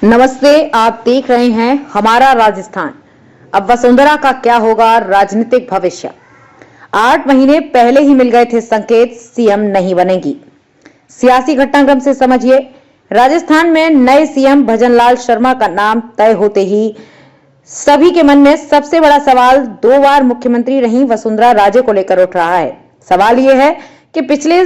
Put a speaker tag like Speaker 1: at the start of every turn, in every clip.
Speaker 1: नमस्ते, आप देख रहे हैं हमारा राजस्थान। अब वसुंधरा का क्या होगा राजनीतिक भविष्य। 8 महीने पहले ही मिल गए थे संकेत, सीएम नहीं बनेगी। सियासी घटनाक्रम से समझिए, राजस्थान में नए सीएम भजनलाल शर्मा का नाम तय होते ही सभी के मन में सबसे बड़ा सवाल 2 बार मुख्यमंत्री रही वसुंधरा राजे को लेकर उठ रहा है। सवाल यह है कि पिछले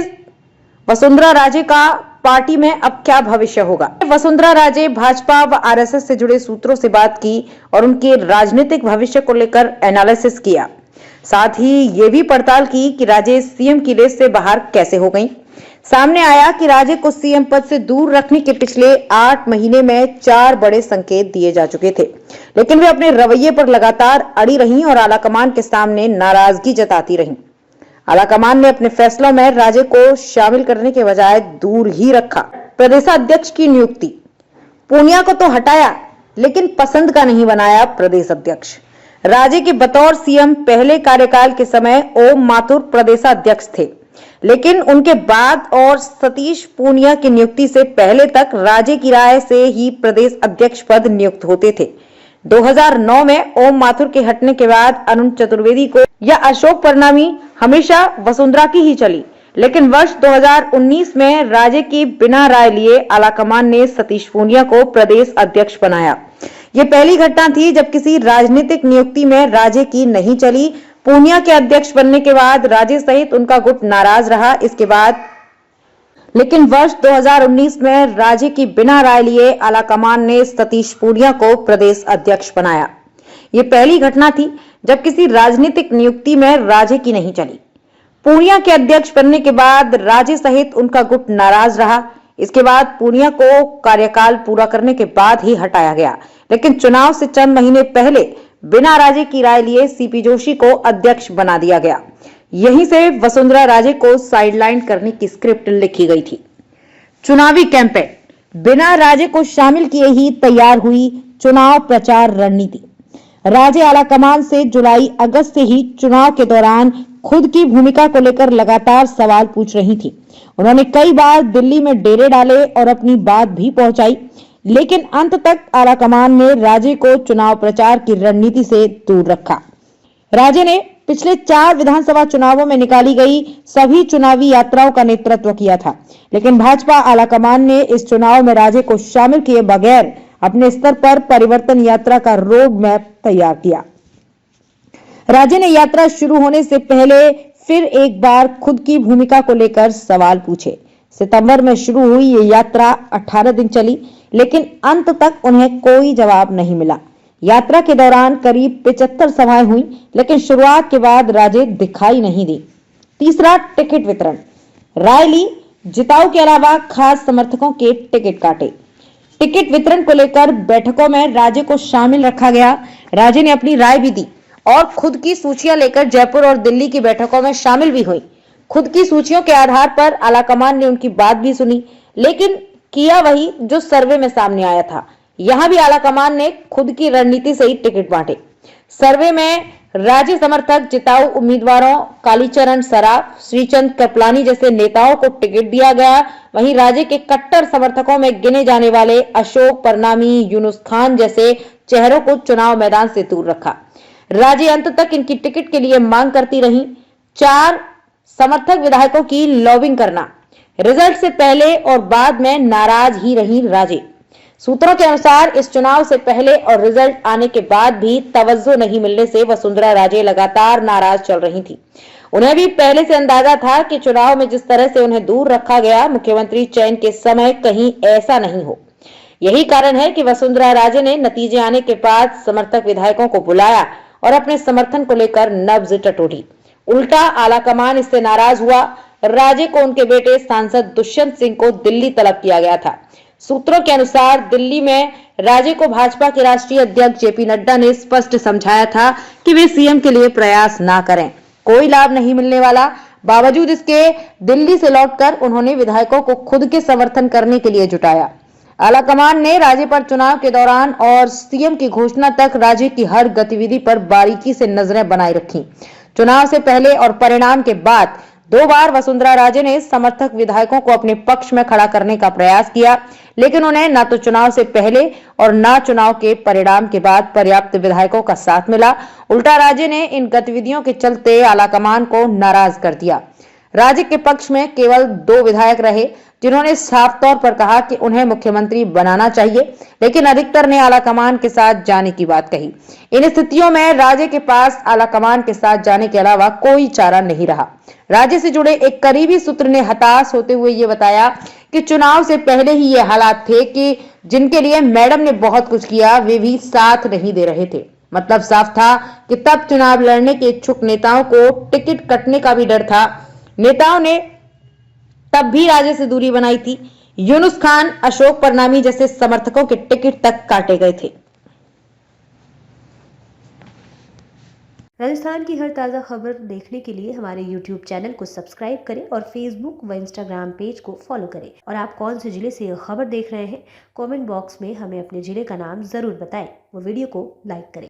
Speaker 1: वसुंधरा राजे का पार्टी में अब क्या भविष्य होगा। वसुंधरा राजे भाजपा व आरएसएस से जुड़े सूत्रों से बात की और उनके राजनीतिक भविष्य को लेकर एनालिसिस किया। साथ ही ये भी पड़ताल की कि राजे सीएम की रेस से बाहर कैसे हो गईं। सामने आया कि राजे को सीएम पद से दूर रखने के पिछले 8 महीने में 4 बड़े संकेत दिए जा चुके थे, लेकिन वे अपने रवैये पर लगातार अड़ी रहीं और आलाकमान के सामने नाराजगी जताती रहीं। आलाकमान ने अपने फैसलों में राजे को शामिल करने के बजाय दूर ही रखा। प्रदेशाध्यक्ष की नियुक्ति, पूनिया को तो हटाया लेकिन पसंद का नहीं बनाया प्रदेश अध्यक्ष। राजे के बतौर सीएम पहले कार्यकाल के समय ओम माथुर प्रदेशाध्यक्ष थे, लेकिन उनके बाद और सतीश पूनिया की नियुक्ति से पहले तक राजे की राय से ही प्रदेश अध्यक्ष पद नियुक्त होते थे। 2009 में ओम माथुर के हटने के बाद अरुण चतुर्वेदी को या अशोक परनामी हमेशा वसुंधरा की ही चली, लेकिन वर्ष 2019 में राजे की बिना राय लिए आलाकमान ने सतीश पूनिया को प्रदेश अध्यक्ष बनाया। ये पहली घटना थी जब किसी राजनीतिक नियुक्ति में राजे की नहीं चली। पूनिया के अध्यक्ष बनने के बाद राजे सहित उनका गुट नाराज रहा। इसके बाद लेकिन वर्ष 2019 में राजे की बिना राय लिए आलाकमान ने सतीश पूनिया को प्रदेश अध्यक्ष बनाया। ये पहली घटना थी जब किसी राजनीतिक नियुक्ति में राजे की नहीं चली। पूनिया के अध्यक्ष बनने के बाद राजे सहित उनका गुट नाराज रहा। इसके बाद पूनिया को कार्यकाल पूरा करने के बाद ही हटाया गया, लेकिन चुनाव से चंद महीने पहले बिना राजे की राय लिए सीपी जोशी को अध्यक्ष बना दिया गया। यहीं से वसुंधरा राजे को साइडलाइन करने की स्क्रिप्ट लिखी गई थी। चुनावी कैंपेन, बिना राजे को शामिल किए ही तैयार हुई चुनाव प्रचार रणनीति। राजे आलाकमान से जुलाई अगस्त से ही चुनाव के दौरान खुद की भूमिका को लेकर लगातार सवाल पूछ रही थी। उन्होंने कई बार दिल्ली में डेरे डाले और अपनी बात भी पहुंचाई, लेकिन अंत तक आलाकमान ने राजे को चुनाव प्रचार की रणनीति से दूर रखा। राजे ने पिछले 4 विधानसभा चुनावों में निकाली गई सभी चुनावी यात्राओं का नेतृत्व किया था, लेकिन भाजपा आलाकमान ने इस चुनाव में राजे को शामिल किए बगैर अपने स्तर पर परिवर्तन यात्रा का रोड मैप तैयार किया। राजे ने यात्रा शुरू होने से पहले फिर एक बार खुद की भूमिका को लेकर सवाल पूछे। सितंबर में शुरू हुई ये यात्रा 18 दिन चली, लेकिन अंत तक उन्हें कोई जवाब नहीं मिला। यात्रा के दौरान करीब 75 सभाएं हुई, लेकिन शुरुआत के बाद राजे दिखाई नहीं दी। तीसरा, टिकट वितरण। राय ली, जिताऊ के अलावा खास समर्थकों के टिकट काटे। टिकट वितरण को लेकर बैठकों में राजे को शामिल रखा गया। राजे ने अपनी राय भी दी और खुद की सूचियां लेकर जयपुर और दिल्ली की बैठकों में शामिल भी हुई। खुद की सूचियों के आधार पर आलाकमान ने उनकी बात भी सुनी, लेकिन किया वही जो सर्वे में सामने आया था। यहां भी आलाकमान ने खुद की रणनीति से ही टिकट बांटे। सर्वे में राजे समर्थक जिताऊ उम्मीदवारों कालीचरण सराफ, श्रीचंद कृपलानी जैसे नेताओं को टिकट दिया गया। वहीं राजे के कट्टर समर्थकों में गिने जाने वाले अशोक परनामी, यूनुस खान जैसे चेहरों को चुनाव मैदान से दूर रखा। राजे अंत तक इनकी टिकट के लिए मांग करती रहीं। 4 समर्थक विधायकों की लॉबिंग करना। रिजल्ट से पहले और बाद में नाराज ही रही राजे। सूत्रों के अनुसार इस चुनाव से पहले और रिजल्ट आने के बाद भी तवज्जो नहीं मिलने से वसुंधरा राजे लगातार नाराज चल रही थी। उन्हें भी पहले से अंदाजा था कि चुनाव में जिस तरह से उन्हें दूर रखा गया, मुख्यमंत्री चयन के समय कहीं ऐसा नहीं हो। यही कारण है कि वसुंधरा राजे ने नतीजे आने के बाद समर्थक विधायकों को बुलाया और अपने समर्थन को लेकर नब्ज टटोली। उल्टा आलाकमान इससे नाराज हुआ। राजे को उनके बेटे सांसद दुष्यंत सिंह को दिल्ली तलब किया गया था। सूत्रों के अनुसार दिल्ली में राजे को भाजपा के राष्ट्रीय अध्यक्ष जेपी नड्डा ने स्पष्ट समझाया था कि वे सीएम के लिए प्रयास ना करें, कोई लाभ नहीं मिलने वाला। बावजूद इसके दिल्ली से लौटकर उन्होंने विधायकों को खुद के समर्थन करने के लिए जुटाया। आलाकमान ने राजे पर चुनाव के दौरान और सीएम की घोषणा तक राजे की हर गतिविधि पर बारीकी से नजरें बनाए रखी। चुनाव से पहले और परिणाम के बाद 2 बार वसुंधरा राजे ने समर्थक विधायकों को अपने पक्ष में खड़ा करने का प्रयास किया, लेकिन उन्हें न तो चुनाव से पहले और न चुनाव के परिणाम के बाद पर्याप्त विधायकों का साथ मिला। उल्टा राजे ने इन गतिविधियों के चलते आलाकमान को नाराज कर दिया। राजे के पक्ष में केवल 2 विधायक रहे, जिन्होंने साफ तौर पर कहा कि उन्हें मुख्यमंत्री बनाना चाहिए, लेकिन अधिकतर ने आलाकमान के साथ जाने की बात कही। इन स्थितियों में राजे के पास आलाकमान के साथ जाने के अलावा कोई चारा नहीं रहा। राज्य से जुड़े एक करीबी सूत्र ने हताश होते हुए ये बताया कि चुनाव से पहले ही ये हालात थे कि जिनके लिए मैडम ने बहुत कुछ किया, वे भी साथ नहीं दे रहे थे। मतलब साफ था कि तब चुनाव लड़ने के इच्छुक नेताओं को टिकट कटने का भी डर था। नेताओं ने तब भी राजे से दूरी बनाई थी। यूनुस खान, अशोक परनामी जैसे समर्थकों के टिकट तक काटे गए थे।
Speaker 2: राजस्थान की हर ताज़ा खबर देखने के लिए हमारे YouTube चैनल को सब्सक्राइब करें और Facebook व Instagram पेज को फॉलो करें। और आप कौन से जिले से यह खबर देख रहे हैं, कमेंट बॉक्स में हमें अपने जिले का नाम जरूर बताएं। वो वीडियो को लाइक करें।